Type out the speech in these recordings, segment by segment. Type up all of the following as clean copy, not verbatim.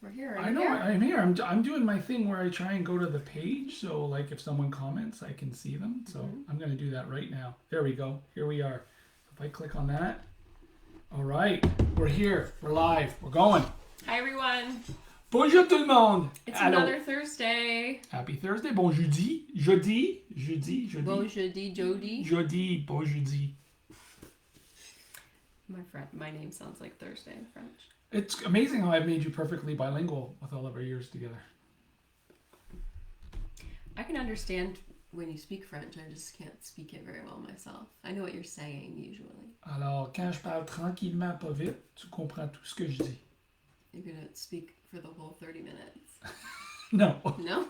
We're here. I know. I'm here. I'm doing my thing where I try and go to the page. So, like, if someone comments, I can see them. So I'm going to do that right now. There we go. Here we are. If I click on that. All right. We're here. We're live. We're going. Hi, everyone. Bonjour tout le monde. It's another Thursday. Happy Thursday. Bon jeudi. Jeudi. Bon jeudi, Jody. Jeudi. Bon jeudi. My name sounds like Thursday in French. It's amazing how I've made you perfectly bilingual with all of our years together. I can understand when you speak French. I just can't speak it very well myself. I know what you're saying usually. Alors, quand je parle tranquillement, pas vite, tu comprends tout ce que je dis. You're going to speak for the whole 30 minutes. No. No?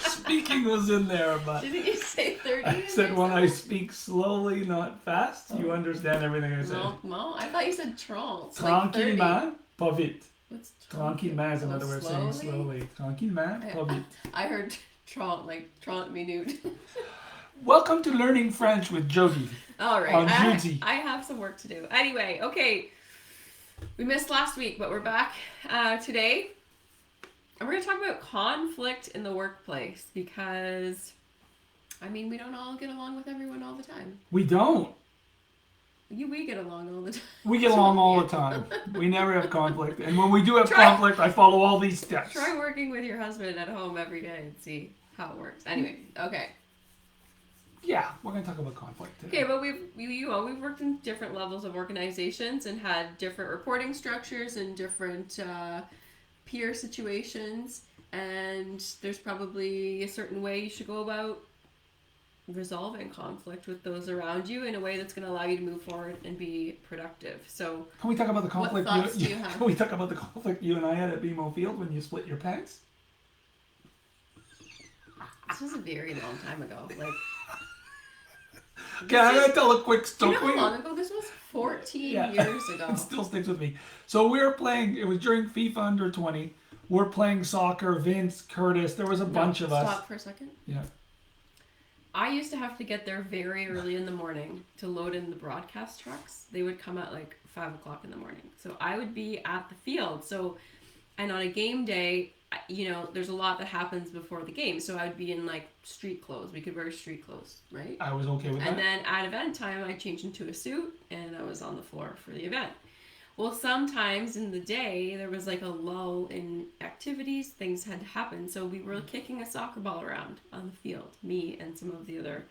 Speaking was in there, but Didn't you say 30 minutes? I said when I speak slowly, not fast, you understand everything I said. No, I thought you said trente. Tranquillement, pas vite. What's Tranquillement is another way of saying slowly. Tranquillement, pas vite. I heard trente, like 30 minutes. Welcome to Learning French with Jody. All right, On Judy. I have some work to do. Anyway, okay. We missed last week, but we're back today. And we're going to talk about conflict in the workplace because, I mean, we don't all get along with everyone all the time. We don't. We get along all the time. We get along all the time. We never have conflict. And when we do have conflict, I follow all these steps. Try working with your husband at home every day and see how it works. Anyway, okay. Yeah, we're going to talk about conflict today. Okay, but we've worked in different levels of organizations and had different reporting structures and different peer situations, and there's probably a certain way you should go about resolving conflict with those around you in a way that's going to allow you to move forward and be productive. So, can we talk about the conflict? What thoughts do you have? Can we talk about the conflict you and I had at BMO Field when you split your pants? This was a very long time ago. Like, okay, I'm going to tell a quick story. Do you know how long ago this was? 14 years ago. It still sticks with me. So we were playing, it was during FIFA Under 20. We're playing soccer, Vince, Curtis, there was a bunch of us. Stop for a second. Yeah. I used to have to get there very early in the morning to load in the broadcast trucks. They would come at like 5 o'clock in the morning. So I would be at the field. So, and on a game day, you know, there's a lot that happens before the game. So I would be in like street clothes. We could wear street clothes, right? I was okay with that. And then at event time, I changed into a suit and I was on the floor for the event. Well, sometimes in the day, there was like a lull in activities. Things had happened. So we were kicking a soccer ball around on the field, me and some of the other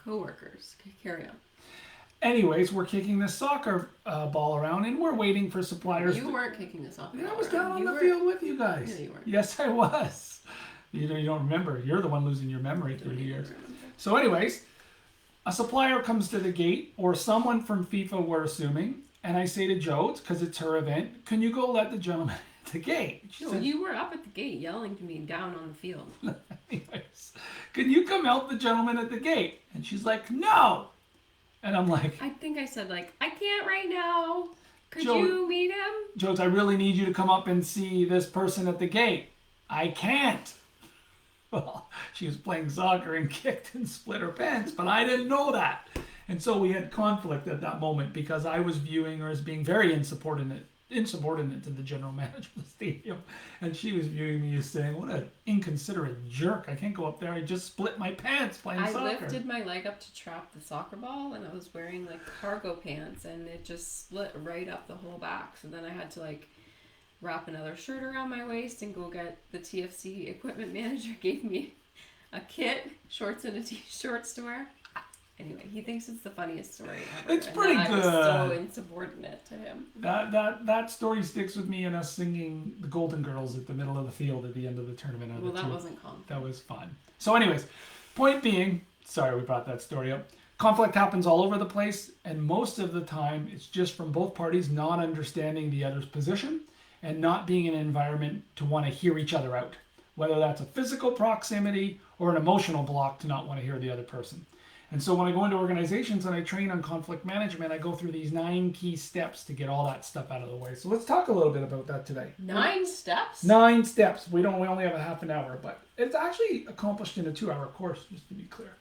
co-workers. Carry on. Anyways, we're kicking this soccer ball around and we're waiting for suppliers. You weren't kicking the soccer ball I was down on you the field with you guys. No, you weren't. Yes, I was. You don't remember. You're the one losing your memory through the years. So anyways, a supplier comes to the gate, or someone from FIFA, we're assuming, and I say to Jo, because it's her event, can you go let the gentleman at the gate? Said, you were up at the gate yelling to me down on the field. Anyways, can you come help the gentleman at the gate? And she's like, no. And I'm like, I think I said like, I can't right now. Could Jo, you meet him? Jones, I really need you to come up and see this person at the gate. I can't. Well, she was playing soccer and kicked and split her pants, but I didn't know that. And so we had conflict at that moment because I was viewing her as being very insubordinate to the general manager of the stadium. And she was viewing me as saying, what an inconsiderate jerk. I can't go up there. I just split my pants playing soccer. I lifted my leg up to trap the soccer ball and I was wearing like cargo pants and it just split right up the whole back. So then I had to like wrap another shirt around my waist and go get the TFC equipment manager gave me a kit, shorts and a shorts to wear. Anyway, he thinks it's the funniest story ever. It's pretty good. I was so insubordinate to him. That story sticks with me and us singing the Golden Girls at the middle of the field at the end of the tournament. Well, that wasn't conflict. That was fun. So anyways, point being, sorry we brought that story up. Conflict happens all over the place, and most of the time it's just from both parties not understanding the other's position and not being in an environment to want to hear each other out. Whether that's a physical proximity or an emotional block to not want to hear the other person. And so when I go into organizations and I train on conflict management, I go through these 9 key steps to get all that stuff out of the way. So let's talk a little bit about that today. 9 steps? 9 steps. We only have a half an hour, but it's actually accomplished in a 2-hour course, just to be clear.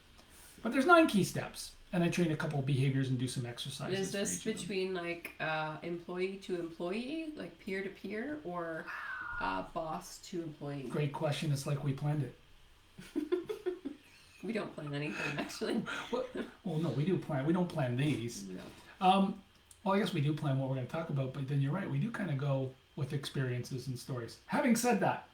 But there's 9 key steps. and I train a couple of behaviors and do some exercises. Is this for each of them. between like employee to employee, like peer to peer, or boss to employee? Great question. It's like we planned it. We don't plan anything actually. Well, no, we do plan. We don't plan these. No. Well, I guess we do plan what we're going to talk about, but then you're right. We do kind of go with experiences and stories. Having said that,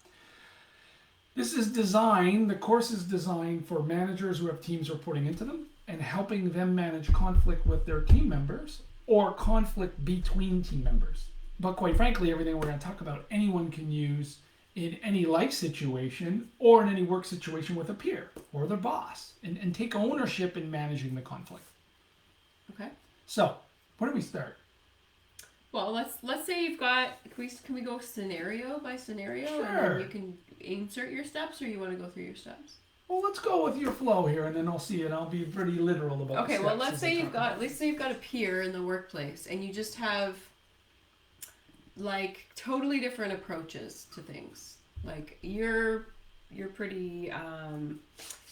this is designed, the course is designed for managers who have teams reporting into them and helping them manage conflict with their team members or conflict between team members. But quite frankly, everything we're going to talk about, anyone can use in any life situation or in any work situation with a peer or their boss and take ownership in managing the conflict. Okay. So, where do we start? Well, let's say you've got. Can we go scenario by scenario, and Sure. then you can insert your steps, or you want to go through your steps? Well, let's go with your flow here, and then I'll see it. I'll be pretty literal about. Okay. the Well, steps let's as say I you've talk got. about Let's say you've got a peer in the workplace, and you just have like totally different approaches to things. Like you're pretty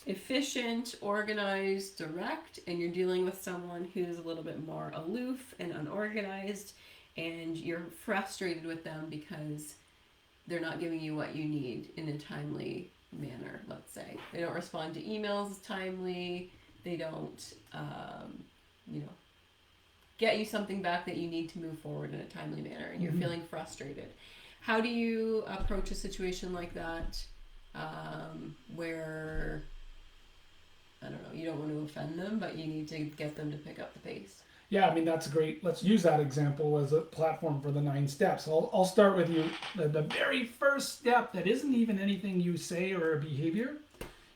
efficient, organized, direct, and you're dealing with someone who's a little bit more aloof and unorganized, and you're frustrated with them because they're not giving you what you need in a timely manner. Let's say they don't respond to emails timely. They don't, get you something back that you need to move forward in a timely manner, and you're feeling frustrated. How do you approach a situation like that, where, I don't know, you don't want to offend them, but you need to get them to pick up the pace? Yeah, I mean, that's great. Let's use that example as a platform for the 9 steps. I'll start with you. The very first step that isn't even anything you say or a behavior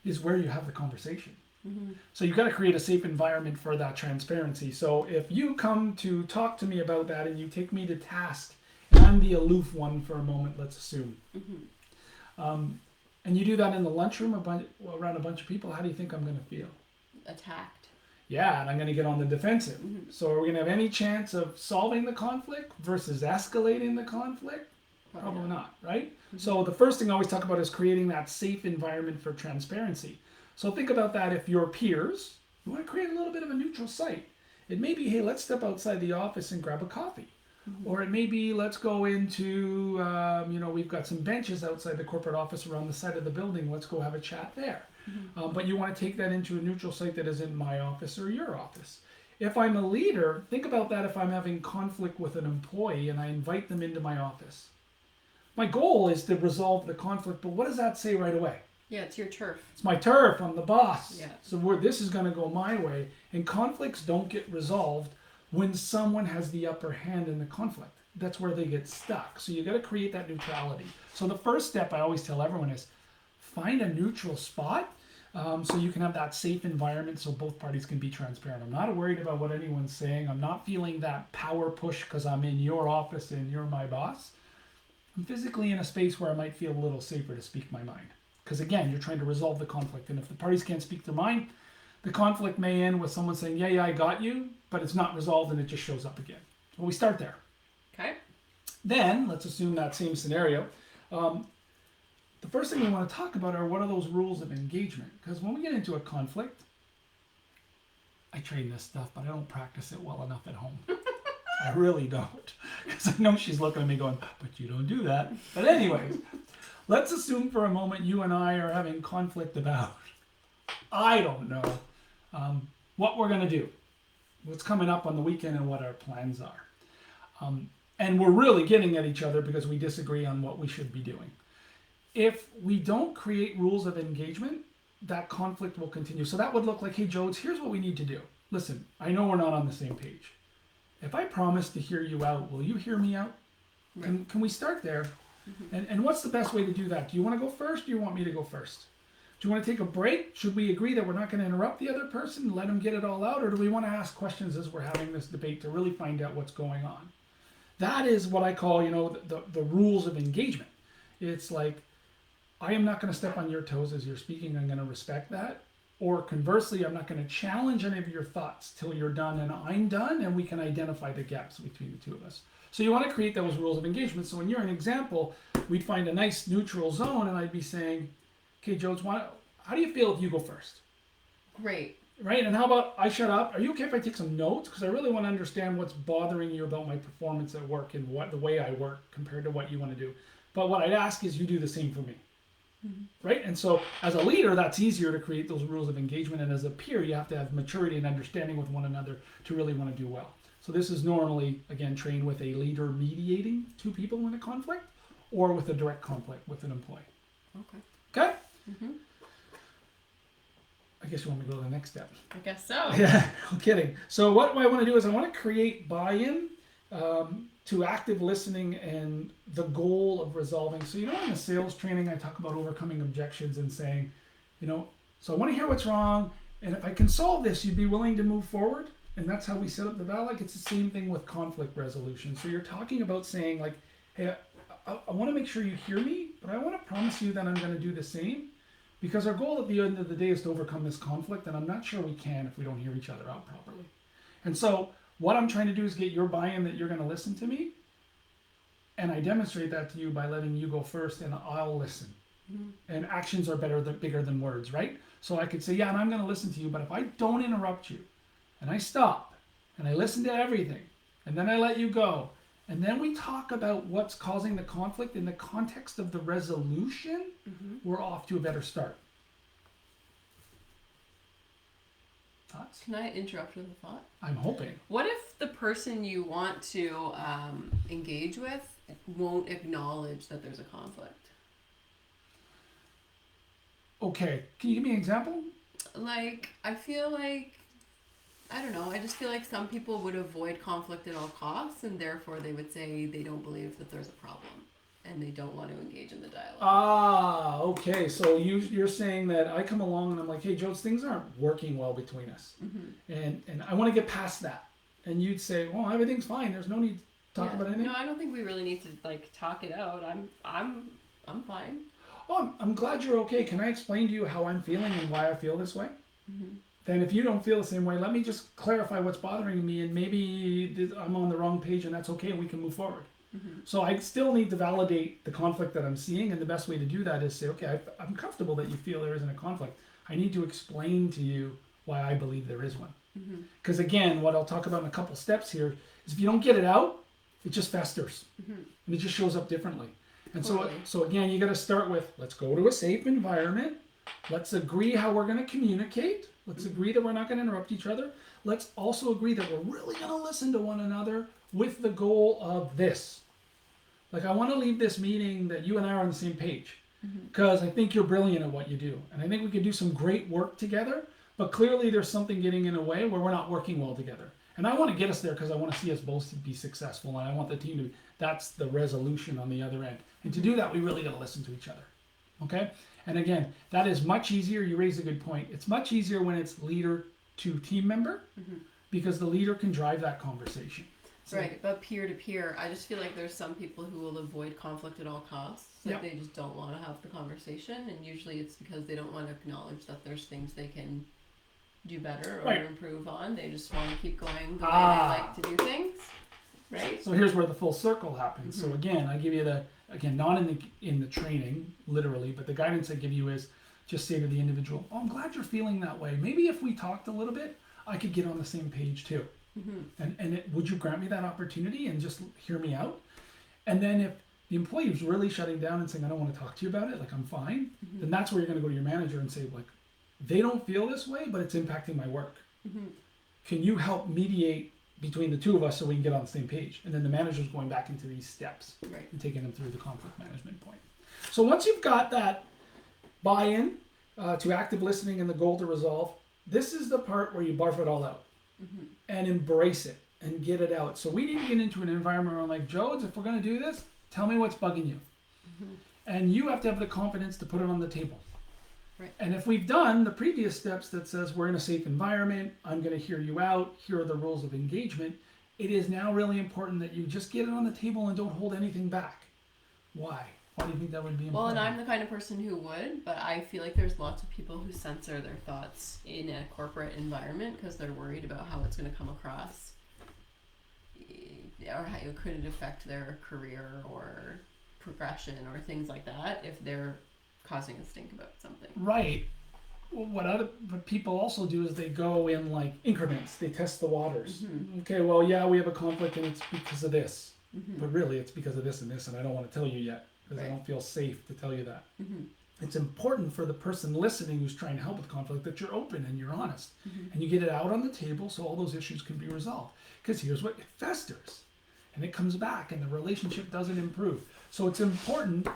is where you have the conversation. Mm-hmm. So you've got to create a safe environment for that transparency. So if you come to talk to me about that and you take me to task, and I'm the aloof one for a moment, let's assume, and you do that in the lunchroom around a bunch of people, how do you think I'm going to feel? Attacked. Yeah, and I'm going to get on the defensive. Mm-hmm. So are we going to have any chance of solving the conflict versus escalating the conflict? Probably not, right? Mm-hmm. So the first thing I always talk about is creating that safe environment for transparency. So think about that if your peers, you want to create a little bit of a neutral site. It may be, hey, let's step outside the office and grab a coffee. Mm-hmm. Or it may be, let's go into, we've got some benches outside the corporate office around the side of the building. Let's go have a chat there. Mm-hmm. But you want to take that into a neutral site that isn't my office or your office. If I'm a leader, think about that if I'm having conflict with an employee and I invite them into my office. My goal is to resolve the conflict, but what does that say right away? Yeah, it's your turf. It's my turf. I'm the boss. Yeah. So this is going to go my way. And conflicts don't get resolved when someone has the upper hand in the conflict. That's where they get stuck. So you got to create that neutrality. So the first step I always tell everyone is find a neutral spot so you can have that safe environment so both parties can be transparent. I'm not worried about what anyone's saying. I'm not feeling that power push because I'm in your office and you're my boss. I'm physically in a space where I might feel a little safer to speak my mind. Because again, you're trying to resolve the conflict. And if the parties can't speak their mind, the conflict may end with someone saying, yeah, I got you, but it's not resolved and it just shows up again. So we start there. Okay. Then, let's assume that same scenario. The first thing we want to talk about are what are those rules of engagement? Because when we get into a conflict, I train this stuff, but I don't practice it well enough at home. I really don't. Because I know she's looking at me going, but you don't do that. But anyways, let's assume for a moment you and I are having conflict about, I don't know, what we're going to do, what's coming up on the weekend and what our plans are. And we're really getting at each other because we disagree on what we should be doing. If we don't create rules of engagement, that conflict will continue. So that would look like, hey, Jodes, here's what we need to do. Listen, I know we're not on the same page. If I promise to hear you out, will you hear me out? Right. Can we start there? Mm-hmm. And what's the best way to do that? Do you want to go first or do you want me to go first? Do you want to take a break? Should we agree that we're not going to interrupt the other person and let them get it all out? Or do we want to ask questions as we're having this debate to really find out what's going on? That is what I call, the rules of engagement. It's like, I am not going to step on your toes as you're speaking. I'm going to respect that. Or conversely, I'm not going to challenge any of your thoughts till you're done and I'm done, and we can identify the gaps between the two of us. So you want to create those rules of engagement. So when you're an example, we'd find a nice neutral zone, and I'd be saying, okay, Jodes, how do you feel if you go first? Great. Right? And how about I shut up? Are you okay if I take some notes? Because I really want to understand what's bothering you about my performance at work and what the way I work compared to what you want to do. But what I'd ask is you do the same for me. Right? And so as a leader, that's easier to create those rules of engagement. And as a peer, you have to have maturity and understanding with one another to really want to do well. So this is normally, again, trained with a leader mediating two people in a conflict or with a direct conflict with an employee. Okay. Okay? Mm-hmm. I guess you want me to go to the next step. I guess so. Yeah, I'm kidding. So what I want to do is I want to create buy-in to active listening and the goal of resolving. So, in the sales training, I talk about overcoming objections and saying, so I want to hear what's wrong. And if I can solve this, you'd be willing to move forward. And that's how we set up the dialogue. It's the same thing with conflict resolution. So you're talking about saying like, hey, I want to make sure you hear me, but I want to promise you that I'm going to do the same. Because our goal at the end of the day is to overcome this conflict, and I'm not sure we can if we don't hear each other out properly. And so what I'm trying to do is get your buy-in that you're going to listen to me, and I demonstrate that to you by letting you go first, and I'll listen. Mm-hmm. And actions are bigger than words, right? So I could say, yeah, and I'm going to listen to you, but if I don't interrupt you, and I stop, and I listen to everything, and then I let you go, and then we talk about what's causing the conflict in the context of the resolution, we're off to a better start. Thoughts? Can I interrupt with a thought? I'm hoping. What if the person you want to engage with won't acknowledge that there's a conflict? Okay, can you give me an example? Like, I feel like, I don't know, I just feel like some people would avoid conflict at all costs, and therefore they would say they don't believe that there's a problem, and they don't want to engage in the dialogue. Ah, okay, so you're saying that I come along and I'm like, hey, Jones, things aren't working well between us, and I want to get past that. And you'd say, well, everything's fine, there's no need to talk about anything? No, I don't think we really need to, like, talk it out. I'm fine. Oh, I'm glad you're okay. Can I explain to you how I'm feeling and why I feel this way? Then if you don't feel the same way, let me just clarify what's bothering me, and maybe I'm on the wrong page, and that's okay, and we can move forward. So I still need to validate the conflict that I'm seeing, and the best way to do that is say, okay, I'm comfortable that you feel there isn't a conflict. I need to explain to you why I believe there is one. Because again, what I'll talk about in a couple steps here is if you don't get it out, it just festers, and it just shows up differently. And so again, you got to start with, let's go to a safe environment. Let's agree how we're going to communicate. Let's agree that we're not going to interrupt each other. Let's also agree that we're really going to listen to one another with the goal of this. Like, I want to leave this meeting that you and I are on the same page, because I think you're brilliant at what you do. And I think we could do some great work together, but clearly there's something getting in a way where we're not working well together. And I want to get us there because I want to see us both be successful, and I want the team to be, that's the resolution on the other end. And to do that, we really got to listen to each other. Okay? And again, that is much easier. You raise a good point. It's much easier when it's leader to team member, because the leader can drive that conversation. So, right, but peer to peer, I just feel like there's some people who will avoid conflict at all costs. Like they just don't want to have the conversation, and usually it's because they don't want to acknowledge that there's things they can do better or improve on. They just want to keep going the way they like to do things. Right? So here's where the full circle happens. So again, I give you not in the training, literally, but the guidance I give you is just say to the individual, oh, I'm glad you're feeling that way. Maybe if we talked a little bit, I could get on the same page too. And would you grant me that opportunity and just hear me out? And then if the employee is really shutting down and saying, I don't want to talk to you about it, like I'm fine, then that's where you're going to go to your manager and say, like, they don't feel this way, but it's impacting my work. Can you help mediate between the two of us so we can get on the same page? And then the manager's going back into these steps and taking them through the conflict management point. So once you've got that buy-in to active listening and the goal to resolve, this is the part where you barf it all out and embrace it and get it out. So we need to get into an environment where I'm like, Jodes, if we're going to do this, tell me what's bugging you. And you have to have the confidence to put it on the table. And if we've done the previous steps that says we're in a safe environment, I'm going to hear you out, here are the rules of engagement, it is now really important that you just get it on the table and don't hold anything back. Why? Why do you think that would be important? Well, and I'm the kind of person who would, but I feel like there's lots of people who censor their thoughts in a corporate environment because they're worried about how it's going to come across or how could it affect their career or progression or things like that if they're causing a stink about something. Right. what people also do is they go in like increments. They test the waters. Mm-hmm. Okay, well, yeah, we have a conflict and it's because of this, Mm-hmm. but really it's because of this and this, and I don't want to tell you yet because I Right. don't feel safe to tell you that. Mm-hmm. It's important for the person listening who's trying to help with conflict that you're open and you're honest, Mm-hmm. and you get it out on the table so all those issues can be resolved. Because here's what it festers, and it comes back, and the relationship doesn't improve. So it's important,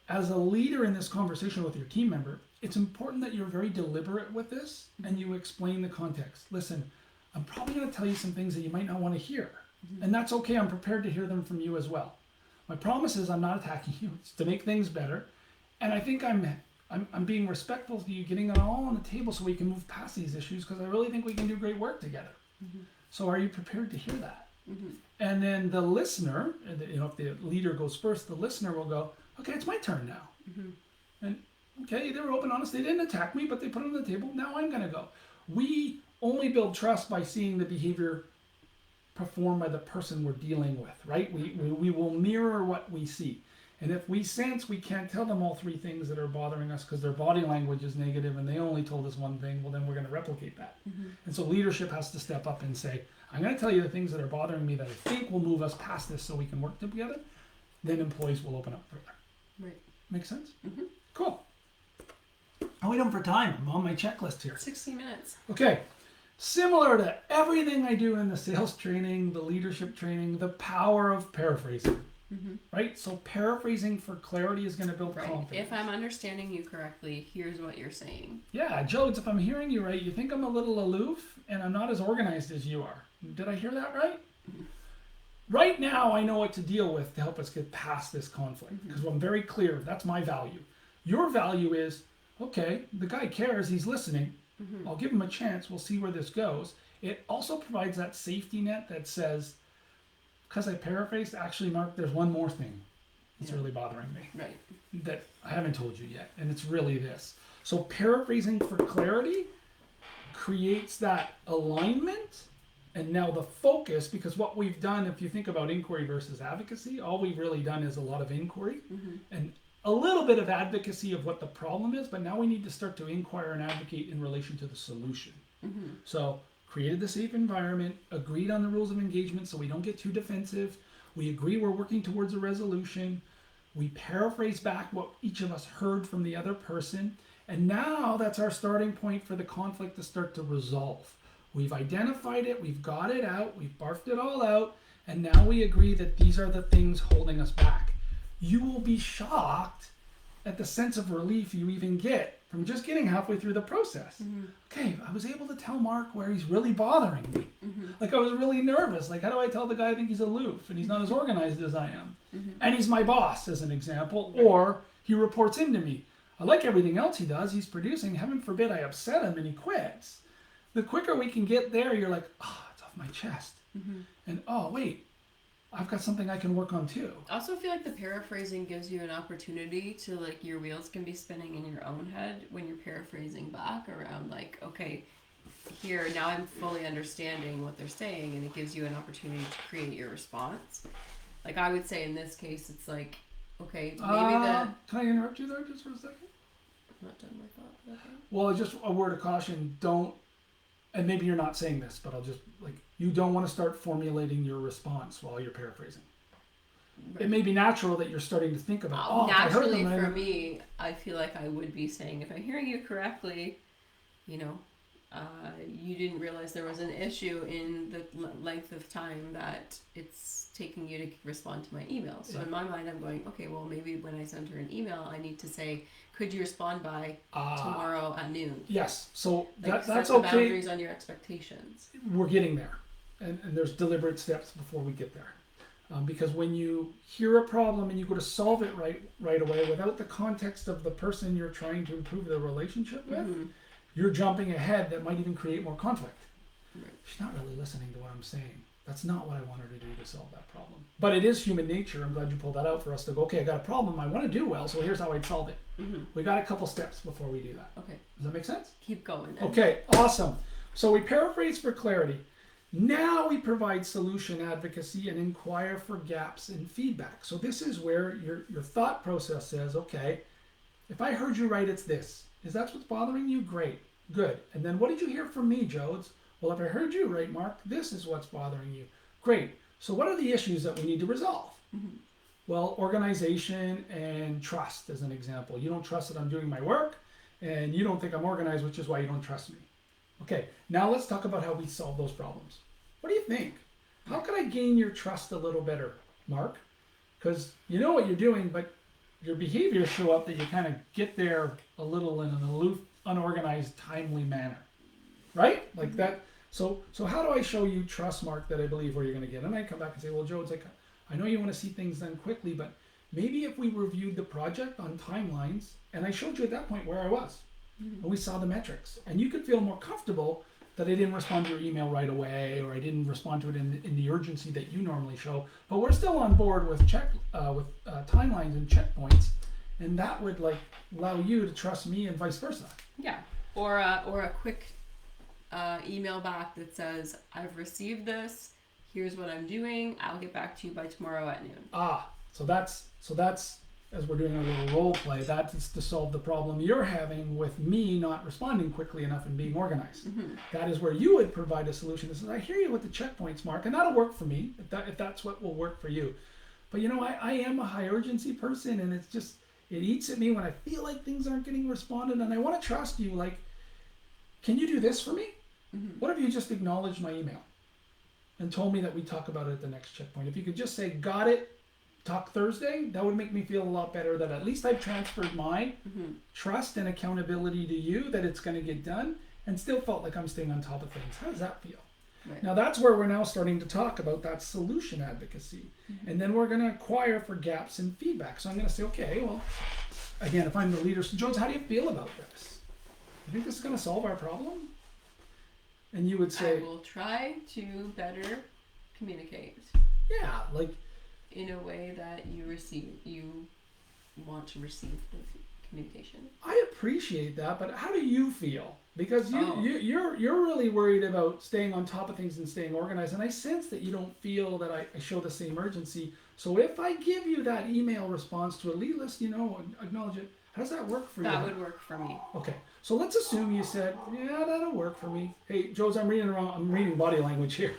as a leader in this conversation with your team member, it's important that you're very deliberate with this and you explain the context. Listen, I'm probably going to tell you some things that you might not want to hear, and that's okay. I'm prepared to hear them from you as well. My promise is I'm not attacking you. It's to make things better, and I think I'm being respectful to you, getting it all on the table so we can move past these issues because I really think we can do great work together. Mm-hmm. So are you prepared to hear that? Mm-hmm. And then the listener, if the leader goes first, the listener will go, okay, it's my turn now. Mm-hmm. And okay, they were open, honest. They didn't attack me, but they put it on the table. Now I'm going to go. We only build trust by seeing the behavior performed by the person we're dealing with, right? We will mirror what we see. And if we sense we can't tell them all three things that are bothering us because their body language is negative and they only told us one thing, well, then we're going to replicate that. Mm-hmm. And so leadership has to step up and say, I'm going to tell you the things that are bothering me that I think will move us past this so we can work together. Then employees will open up further. Right. Make sense? Mm-hmm. Cool. How are we doing for time? I'm on my checklist here. 60 minutes. Okay. Similar to everything I do in the sales training, the leadership training, the power of paraphrasing. Mm-hmm. Right? So paraphrasing for clarity is going to build Right. confidence. If I'm understanding you correctly, here's what you're saying. Yeah, Jodes, if I'm hearing you right, you think I'm a little aloof and I'm not as organized as you are. Did I hear that right? Mm-hmm. Right now, I know what to deal with to help us get past this conflict because I'm very clear. That's my value. Your value is, okay, the guy cares, he's listening. Mm-hmm. I'll give him a chance. We'll see where this goes. It also provides that safety net that says, because I paraphrased, actually, Mark, there's one more thing that's really bothering me Right. that I haven't told you yet, and it's really this. So paraphrasing for clarity creates that alignment, and now the focus, because what we've done, if you think about inquiry versus advocacy, all we've really done is a lot of inquiry Mm-hmm. and a little bit of advocacy of what the problem is, but now we need to start to inquire and advocate in relation to the solution. Mm-hmm. So created the safe environment, agreed on the rules of engagement so we don't get too defensive. We agree we're working towards a resolution. We paraphrase back what each of us heard from the other person. And now that's our starting point for the conflict to start to resolve. We've identified it, we've got it out, we've barfed it all out, and now we agree that these are the things holding us back. You will be shocked at the sense of relief you even get from just getting halfway through the process. Mm-hmm. Okay, I was able to tell Mark where he's really bothering me. Mm-hmm. Like I was really nervous. Like how do I tell the guy I think he's aloof and he's not as organized as I am? Mm-hmm. And he's my boss as an example, or he reports into me. I like everything else he does. He's producing. Heaven forbid I upset him and he quits. The quicker we can get there, you're like, oh, it's off my chest. Mm-hmm. And oh, wait, I've got something I can work on too. I also feel like the paraphrasing gives you an opportunity to, like, your wheels can be spinning in your own head when you're paraphrasing back around, like, okay, here, now I'm fully understanding what they're saying, and it gives you an opportunity to create your response. Like, I would say in this case, it's like, okay, maybe Can I interrupt you there just for a second? I'm not done my thought, but okay. Well, just a word of caution, don't, and maybe you're not saying this, but I'll just, like, you don't want to start formulating your response while you're paraphrasing. Right. It may be natural that you're starting to think about, if I heard Naturally, them, for me, I feel like I would be saying, if I'm hearing you correctly, you know, you didn't realize there was an issue in the length of time that it's taking you to respond to my email. So in my mind, I'm going, okay, well, maybe when I send her an email, I need to say, could you respond by tomorrow at noon? Yes, so Like, that's set the okay. boundaries on your expectations. We're getting there, and there's deliberate steps before we get there. Because when you hear a problem and you go to solve it right away without the context of the person you're trying to improve the relationship with, Mm-hmm. you're jumping ahead that might even create more conflict. Right. She's not really listening to what I'm saying. That's not what I want her to do to solve that problem. But it is human nature. I'm glad you pulled that out for us to go, okay, I got a problem. I want to do well, so here's how I'd solve it. Mm-hmm. We got a couple steps before we do that. Okay, Does that make sense? keep going then. Okay, awesome. So we paraphrase for clarity. Now we provide solution advocacy and inquire for gaps in feedback. So this is where your thought process says, okay, if I heard you right, it's this. Is that what's bothering you? Great. Good. And then what did you hear from me, Jodes? Well, if I heard you right, Mark, this is what's bothering you. Great. So what are the issues that we need to resolve? Mm-hmm. Well, organization and trust as an example. You don't trust that I'm doing my work, and you don't think I'm organized, which is why you don't trust me. Okay, now let's talk about how we solve those problems. What do you think? How can I gain your trust a little better, Mark? Because you know what you're doing, but your behaviors show up that you kind of get there a little in an aloof, unorganized, timely manner, right? Like that. So how do I show you trust, Mark, that I believe where you're going to get? And I come back and say, well, Joe, it's like, I know you want to see things done quickly, but maybe if we reviewed the project on timelines, and I showed you at that point where I was, and we saw the metrics, and you could feel more comfortable that I didn't respond to your email right away, or I didn't respond to it in the urgency that you normally show. But we're still on board with timelines and checkpoints, and that would like allow you to trust me and vice versa. Yeah, or a quick email back that says, I've received this. Here's what I'm doing. I'll get back to you by tomorrow at noon. So that's as we're doing a little role play, that's to solve the problem you're having with me not responding quickly enough and being organized. Mm-hmm. That is where you would provide a solution that says, I hear you with the checkpoints, Mark, and that'll work for me if that's what will work for you. But you know, I am a high urgency person, and it eats at me when I feel like things aren't getting responded, and I want to trust you. Like, can you do this for me? Mm-hmm. What if you just acknowledged my email and told me that we talk about it at the next checkpoint? If you could just say, got it, talk Thursday, that would make me feel a lot better that at least I've transferred my trust and accountability to you that it's going to get done, and still felt like I'm staying on top of things. How does that feel? Right. Now that's where we're now starting to talk about that solution advocacy. And then we're going to inquire for gaps in feedback. So I'm going to say, okay, well, again, if I'm the leader, so Jones, how do you feel about this? You think this is going to solve our problem? And you would say, I will try to better communicate. Yeah, like, in a way that you want to receive the communication. I appreciate that, but how do you feel? Because you're really worried about staying on top of things and staying organized, and I sense that you don't feel that I show the same urgency. So if I give you that email response to at least, acknowledge it, how does that work for you? That would work for me. Okay, so let's assume you said, yeah, that'll work for me. Hey, Joes, I'm reading body language here.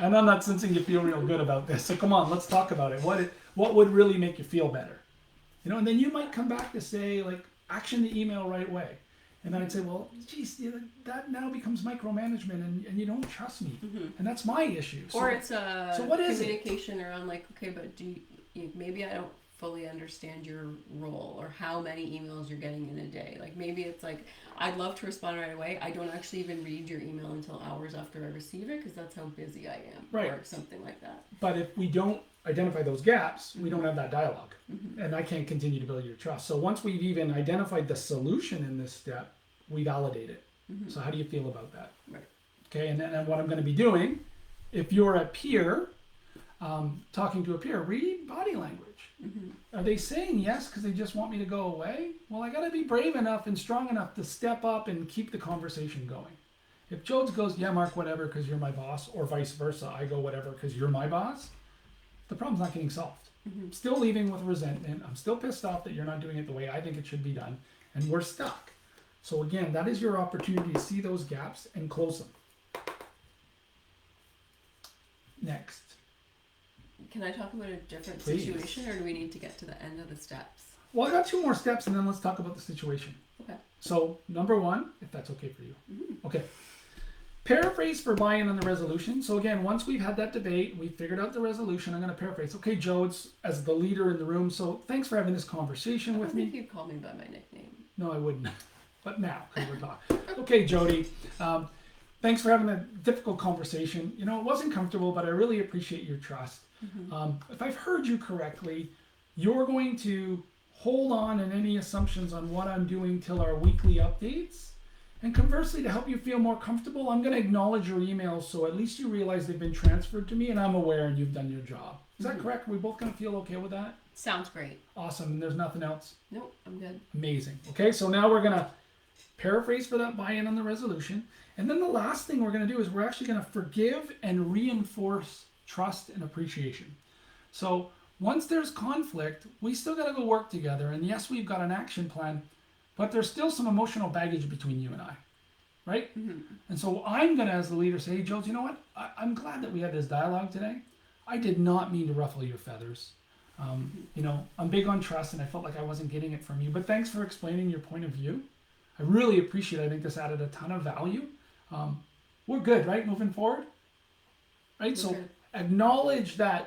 And I'm not sensing you feel real good about this. So come on, let's talk about it. What would really make you feel better? And then you might come back to say, like, action the email right away. And then I'd say, well, geez, that now becomes micromanagement, and you don't trust me. Mm-hmm. And that's my issue. Or it's a what is communication around, like, okay, but maybe I don't fully understand your role or how many emails you're getting in a day. Like, maybe it's like, I'd love to respond right away. I don't actually even read your email until hours after I receive it because that's how busy I am. Right. Or something like that. But if we don't identify those gaps, we don't have that dialogue. Mm-hmm. And I can't continue to build your trust. So once we've even identified the solution in this step, we validate it. Mm-hmm. So how do you feel about that? Right. Okay, and then what I'm going to be doing, if you're a peer, talking to a peer, read body language. Mm-hmm. Are they saying yes because they just want me to go away? Well, I got to be brave enough and strong enough to step up and keep the conversation going. If Jodes goes, yeah, Mark, whatever, because you're my boss, or vice versa, I go, whatever, because you're my boss, the problem's not getting solved. Mm-hmm. Still leaving with resentment. I'm still pissed off that you're not doing it the way I think it should be done, and we're stuck. So again, that is your opportunity to see those gaps and close them. Next. Can I talk about a different Please. Situation, or do we need to get to the end of the steps? Well, I got 2 more steps, and then let's talk about the situation. Okay. So, number 1, if that's okay for you. Mm-hmm. Okay. Paraphrase for buy-in on the resolution. So again, once we've had that debate, we figured out the resolution, I'm going to paraphrase. Okay, Jodes, as the leader in the room, so thanks for having this conversation with me. I think you'd call me by my nickname. No, I wouldn't. But now, because we're talking. Okay, Jody. Thanks for having a difficult conversation. It wasn't comfortable, but I really appreciate your trust. Mm-hmm. If I've heard you correctly, you're going to hold on in any assumptions on what I'm doing till our weekly updates. And conversely, to help you feel more comfortable, I'm going to acknowledge your emails so at least you realize they've been transferred to me and I'm aware and you've done your job. Is that correct? Are we both going to feel okay with that? Sounds great. Awesome. And there's nothing else? Nope, I'm good. Amazing. Okay, so now we're going to paraphrase for that buy-in on the resolution. And then the last thing we're going to do is we're actually going to forgive and reinforce trust and appreciation. So once there's conflict, we still got to go work together. And yes, we've got an action plan, but there's still some emotional baggage between you and I, right? Mm-hmm. And so I'm going to, as the leader, say, hey, Jules, you know what? I'm glad that we had this dialogue today. I did not mean to ruffle your feathers. You know, I'm big on trust, and I felt like I wasn't getting it from you, but thanks for explaining your point of view. I really appreciate it. I think this added a ton of value. We're good, right? Moving forward, right? So acknowledge the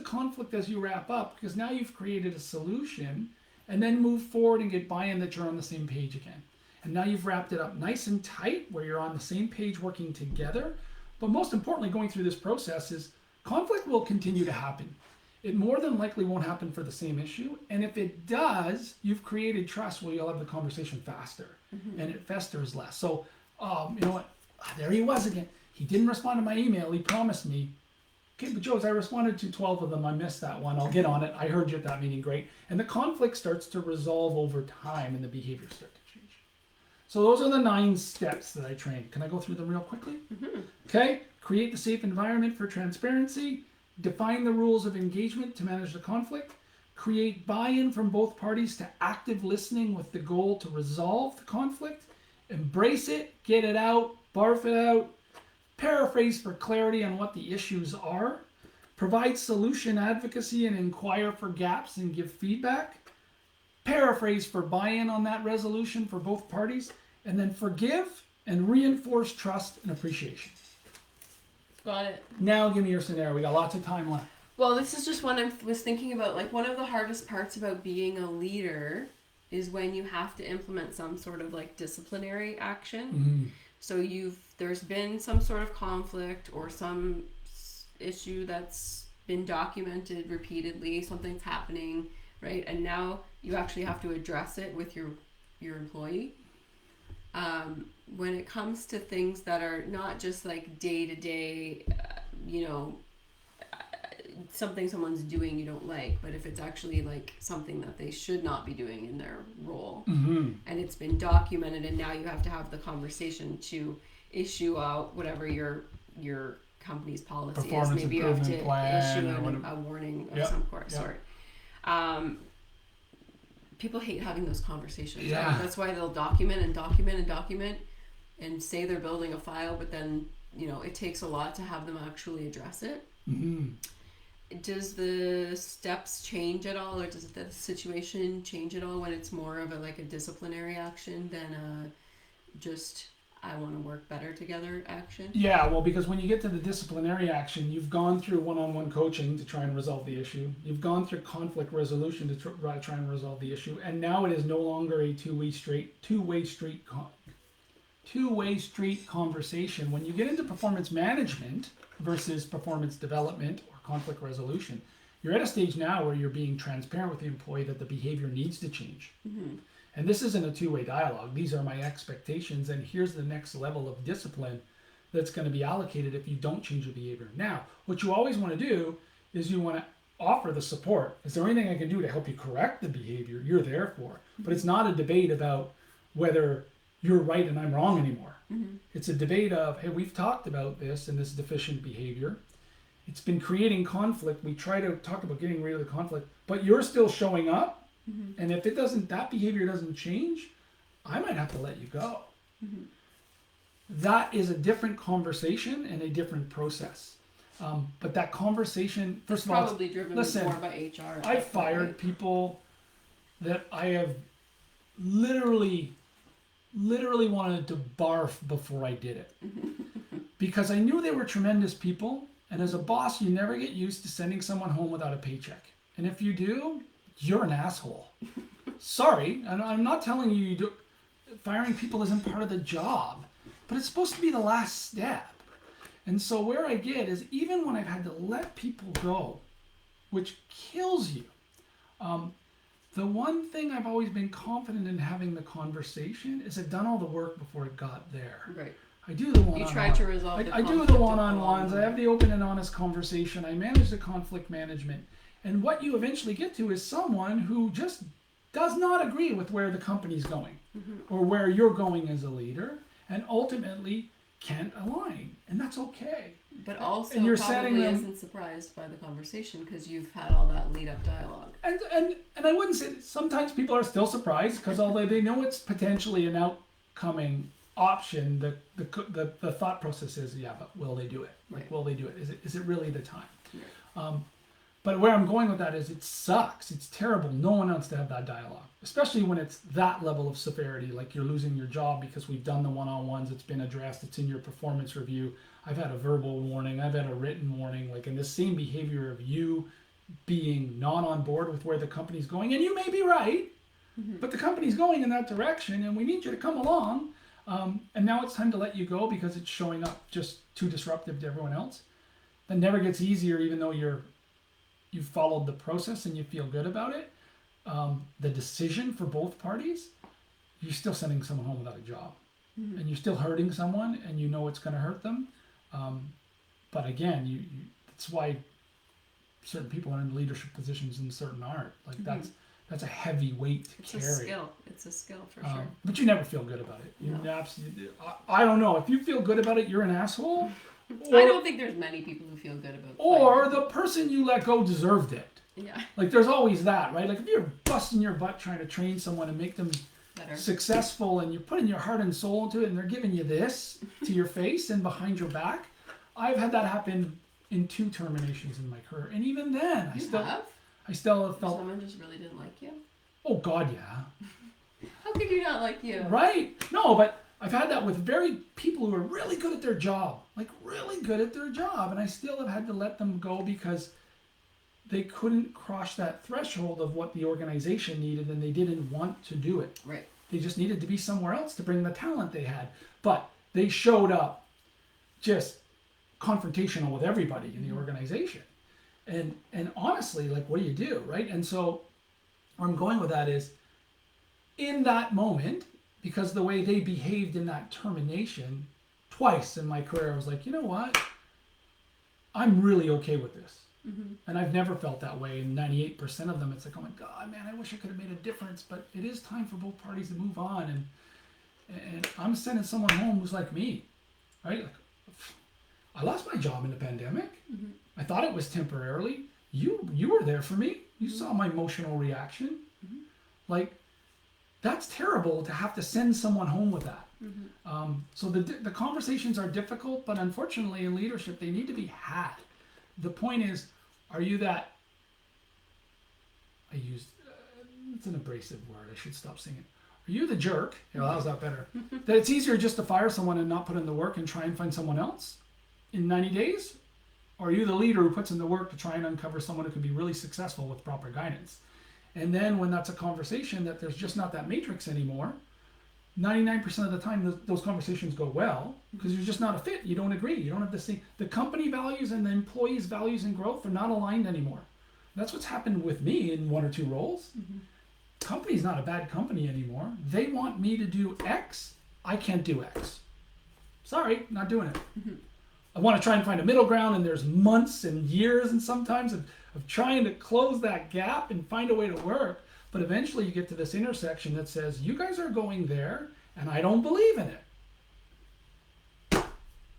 conflict as you wrap up, because now you've created a solution, and then move forward and get buy-in that you're on the same page again. And now you've wrapped it up nice and tight where you're on the same page working together. But most importantly, going through this process is conflict will continue to happen. It more than likely won't happen for the same issue. And if it does, you've created trust where you'll have the conversation faster and it festers less. So, you know what? There he was again. He didn't respond to my email. He promised me. Okay, but Joe, I responded to 12 of them. I missed that one. I'll get on it. I heard you at that meeting. Great. And the conflict starts to resolve over time and the behavior starts to change. So those are the 9 steps that I trained. Can I go through them real quickly? Okay. Create the safe environment for transparency. Define the rules of engagement to manage the conflict. Create buy-in from both parties to active listening with the goal to resolve the conflict. Embrace it. Get it out. Barf it out. Paraphrase for clarity on what the issues are. Provide solution advocacy and inquire for gaps and give feedback. Paraphrase for buy-in on that resolution for both parties. And then forgive and reinforce trust and appreciation. Got it. Now give me your scenario. We got lots of time left. Well, this is just one I was thinking about. Like, one of the hardest parts about being a leader is when you have to implement some sort of like disciplinary action. So there's been some sort of conflict or some issue that's been documented repeatedly. Something's happening, right? And now you actually have to address it with your employee. When it comes to things that are not just like day to day, something someone's doing you don't like, but if it's actually like something that they should not be doing in their role, and it's been documented, and now you have to have the conversation to issue out whatever your company's policy is. Maybe you have to issue a warning of some sort. People hate having those conversations. Yeah. Right? That's why they'll document and say they're building a file, but then, it takes a lot to have them actually address it. Does the steps change at all, or does the situation change at all when it's more of a disciplinary action than just I want to work better together action? Yeah, well, because when you get to the disciplinary action, you've gone through one-on-one coaching to try and resolve the issue. You've gone through conflict resolution to try and resolve the issue, and now it is no longer a two-way street conversation. When you get into performance management versus performance development or conflict resolution, you're at a stage now where you're being transparent with the employee that the behavior needs to change. And this isn't a two-way dialogue. These are my expectations, and here's the next level of discipline that's going to be allocated if you don't change your behavior. Now, what you always want to do is you want to offer the support. Is there anything I can do to help you correct the behavior? You're there for. But it's not a debate about whether you're right and I'm wrong anymore. It's a debate of, hey, we've talked about this and this deficient behavior. It's been creating conflict. We try to talk about getting rid of the conflict, but you're still showing up. And if that behavior doesn't change, I might have to let you go. That is a different conversation and a different process. But that conversation, first of all, probably driven more by HR. I fired people that I have literally wanted to barf before I did it. Because I knew they were tremendous people. And as a boss, you never get used to sending someone home without a paycheck. And if you do, you're an asshole. Sorry, and I'm not telling you firing people isn't part of the job, but it's supposed to be the last step. And so where I get is, even when I've had to let people go, which kills you, the one thing I've always been confident in having the conversation is I've done all the work before it got there. Right. I do the one-on-one. You try to resolve the conflict. I do the one-on-ones. I have the open and honest conversation. I manage the conflict management. And what you eventually get to is someone who just does not agree with where the company's going or where you're going as a leader, and ultimately can't align. And that's okay. But also and you're probably setting them, isn't surprised by the conversation because you've had all that lead up dialogue. and I wouldn't say, sometimes people are still surprised because although they know it's potentially an outcoming option, the thought process is, yeah, but will they do it? Like, Right. will they do it? Is it really the time? Right. But where I'm going with that is, it sucks. It's terrible. No one wants to have that dialogue, especially when it's that level of severity. Like, you're losing your job because we've done the one-on-ones. It's been addressed. It's in your performance review. I've had a verbal warning. I've had a written warning. Like, in the same behavior of you being not on board with where the company's going, and you may be right, but the company's going in that direction, and we need you to come along. And now it's time to let you go because it's showing up just too disruptive to everyone else. That never gets easier, even though you've followed the process and you feel good about it. The decision for both parties, you're still sending someone home without a job, and you're still hurting someone, and you know it's going to hurt them. But again, you that's why certain people are in leadership positions and certain aren't. Like, that's a heavy weight to carry. It's a skill. It's a skill for sure. But you never feel good about it. You No. absolutely. I don't know if you feel good about it, you're an asshole. I don't think there's many people who feel good about Or fighting. the person you let go deserved it. Yeah, Like, there's always that, right? Like, if you're busting your butt trying to train someone and make them better. successful, and you're putting your heart and soul into it, and they're giving you this to your face and behind your back. I've had that happen in 2 terminations in my career, and even then, I still have felt, Someone just really didn't like you. oh God, yeah, How could you not like you? right? No, but I've had that with people who are really good at their job, like really good at their job, and I still have had to let them go because they couldn't cross that threshold of what the organization needed, and they didn't want to do it. Right. They just needed to be somewhere else to bring the talent they had. But they showed up just confrontational with everybody in the organization. And honestly, like, what do, right? And so where I'm going with that is, in that moment, because the way they behaved in that termination, twice in my career, I was like, you know what? I'm really okay with this. And I've never felt that way. And 98% of them, it's like, oh my God, man, I wish I could have made a difference. But it is time for both parties to move on. And I'm sending someone home who's like me, right? Like, I lost my job in the pandemic. I thought it was temporarily. You were there for me. You saw my emotional reaction. Like, that's terrible to have to send someone home with that. So the conversations are difficult, but unfortunately in leadership, they need to be had. The point is, are you that, I used, it's an abrasive word, I should stop saying it. Are you the jerk, how's that better? That it's easier just to fire someone and not put in the work and try and find someone else in 90 days? Or are you the leader who puts in the work to try and uncover someone who can be really successful with proper guidance? And then when that's a conversation that there's just not that matrix anymore, 99% of the time those conversations go well because you're just not a fit. You don't agree. You don't have the same. The company values and the employees' values and growth are not aligned anymore. That's what's happened with me in 1 or 2 roles. Company's not a bad company anymore. They want me to do X. I can't do X. Sorry, not doing it. I want to try and find a middle ground, and there's months and years and sometimes of trying to close that gap and find a way to work. But eventually you get to this intersection that says, you guys are going there, and I don't believe in it.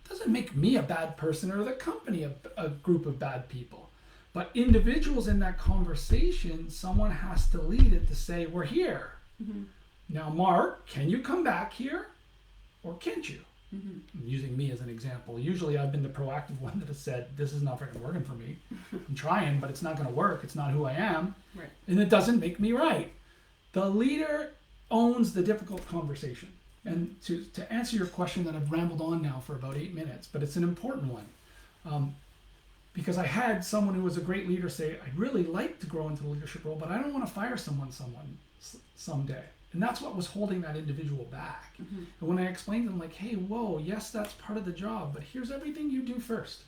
Doesn't make me a bad person or the company a group of bad people. But individuals in that conversation, someone has to lead it to say, we're here. Now, Mark, can you come back here or can't you? I'm using me as an example. Usually I've been the proactive one that has said, this is not freaking working for me. I'm trying, but it's not going to work. It's not who I am. Right. And it doesn't make me right. The leader owns the difficult conversation. And to answer your question that I've rambled on now for about 8 minutes, but it's an important one. Because I had someone who was a great leader say, I'd really like to grow into the leadership role, but I don't want to fire someone someday. And that's what was holding that individual back. And when I explained to them, like, hey, whoa, yes, that's part of the job, but here's everything you do first.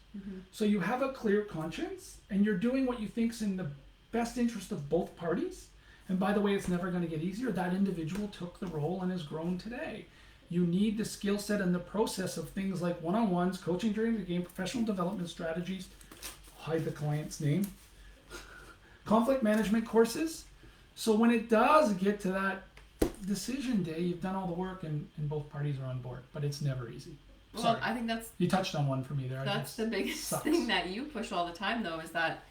So you have a clear conscience, and you're doing what you think's in the best interest of both parties. And by the way, it's never going to get easier. That individual took the role and has grown today. You need the skill set and the process of things like one-on-ones, coaching during the game, professional development strategies, hide the client's name, conflict management courses. So when it does get to that decision day, you've done all the work and both parties are on board, but it's never easy. Well, Sorry. I think that's You touched on one for me there. That's the biggest sucks. thing that you push all the time, though, is that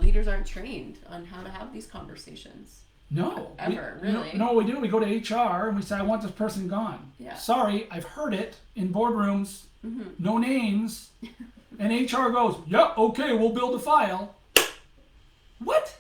leaders aren't trained on how to have these conversations. No. Really. No, we do. We go to HR and we say, I want this person gone. Yeah. Sorry, I've heard it in boardrooms, Mm-hmm. no names. And HR goes, yeah, okay, we'll build a file. What?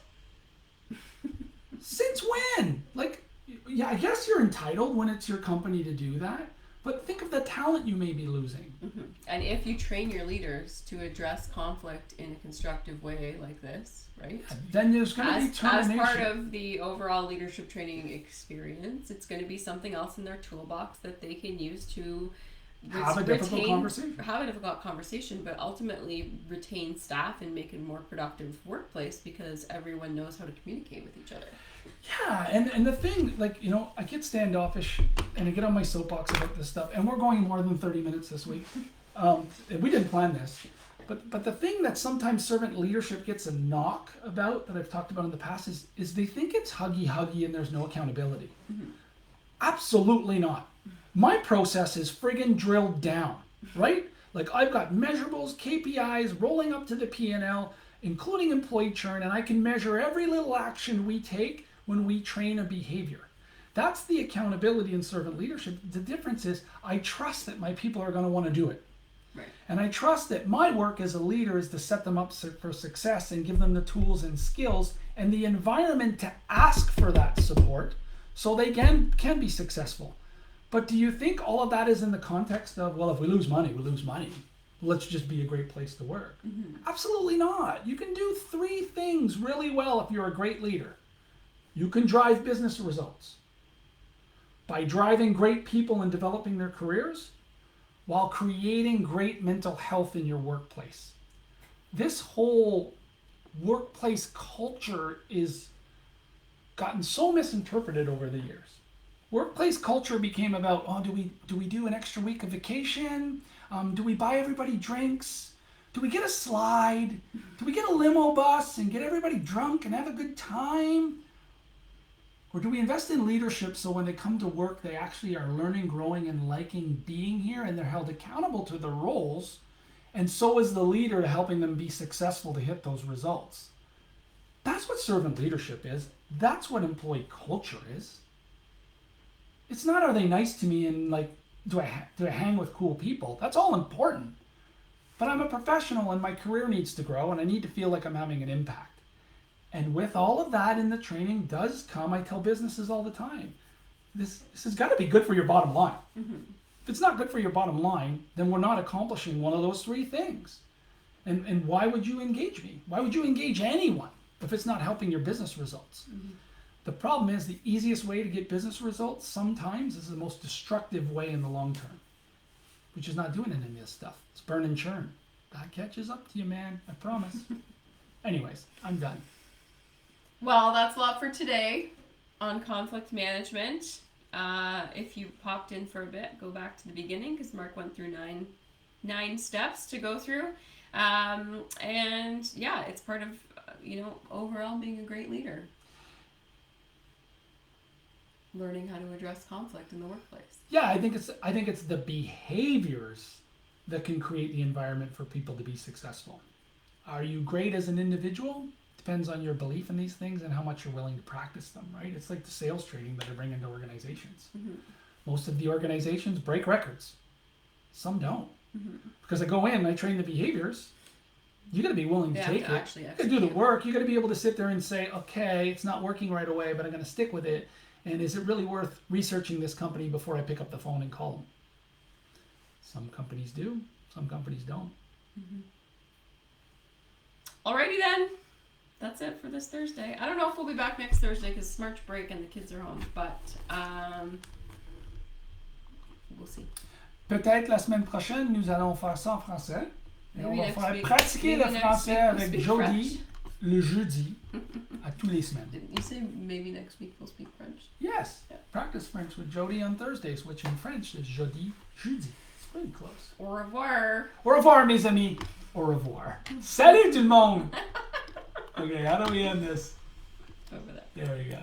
Since when? Like, yeah, I guess you're entitled when it's your company to do that. But think of the talent you may be losing. Mm-hmm. And if you train your leaders to address conflict in a constructive way like this, right? Then there's going to be termination. As part of the overall leadership training experience, it's going to be something else in their toolbox that they can use to have a difficult conversation. Have a difficult conversation, but ultimately retain staff and make it a more productive workplace because everyone knows how to communicate with each other. Yeah, and the thing, like, you know, I get standoffish and I get on my soapbox about this stuff, and we're going more than 30 minutes this week. And we didn't plan this. But the thing that sometimes servant leadership gets a knock about, that I've talked about in the past, is they think it's huggy and there's no accountability. Mm-hmm. Absolutely not. My process is friggin' drilled down, right? Like, I've got measurables, KPIs, rolling up to the P&L, including employee churn, and I can measure every little action we take when we train a behavior. That's the accountability in servant leadership. The difference is I trust that my people are going to want to do it. Right. And I trust that my work as a leader is to set them up for success and give them the tools and skills and the environment to ask for that support so they can be successful. But do you think all of that is in the context of, well, if we lose money, we lose money. Let's just be a great place to work. Mm-hmm. Absolutely not. You can do 3 things really well if you're a great leader. You can drive business results by driving great people and developing their careers while creating great mental health in your workplace. This whole workplace culture is gotten so misinterpreted over the years. Workplace culture became about, oh, do we do an extra week of vacation? Do we buy everybody drinks? Do we get a slide? Do we get a limo bus and get everybody drunk and have a good time? Or do we invest in leadership so when they come to work, they actually are learning, growing, and liking being here, and they're held accountable to their roles, and so is the leader helping them be successful to hit those results? That's what servant leadership is. That's what employee culture is. It's not, are they nice to me, and like, do I hang with cool people? That's all important. But I'm a professional and my career needs to grow and I need to feel like I'm having an impact. And with all of that in the training does come, I tell businesses all the time, this has got to be good for your bottom line. Mm-hmm. If it's not good for your bottom line, then we're not accomplishing one of those 3 things. And why would you engage me? Why would you engage anyone if it's not helping your business results? Mm-hmm. The problem is the easiest way to get business results sometimes is the most destructive way in the long term, which is not doing any of this stuff. It's burn and churn. That catches up to you, man. I promise. Anyways, I'm done. Well, that's a lot for today on conflict management. If you popped in for a bit, go back to the beginning because Mark went through nine steps to go through. And yeah, it's part of, overall being a great leader. Learning how to address conflict in the workplace. Yeah, I think it's the behaviors that can create the environment for people to be successful. Are you great as an individual? Depends on your belief in these things and how much you're willing to practice them, right? It's like the sales training that I bring into organizations. Mm-hmm. Most of the organizations break records. Some don't. Mm-hmm. Because I go in and I train the behaviors. You got to be willing to take it. You got to do the work. You got to be able to sit there and say, okay, it's not working right away, but I'm going to stick with it. And is it really worth researching this company before I pick up the phone and call them? Some companies do. Some companies don't. Mm-hmm. Alrighty then. That's it for this Thursday. I don't know if we'll be back next Thursday because it's March break and the kids are home, but we'll see. Peut-être la semaine prochaine, nous allons faire ça en français. Et on va faire pratiquer le français avec Jody le jeudi à tous les semaines. Didn't you say maybe next week we'll speak French? Yes. Yeah. Practice French with Jody on Thursdays, which in French is jeudi, jeudi. It's pretty close. Au revoir. Au revoir, mes amis. Au revoir. Salut tout le monde. Okay, how do we end this? Over there. There we go.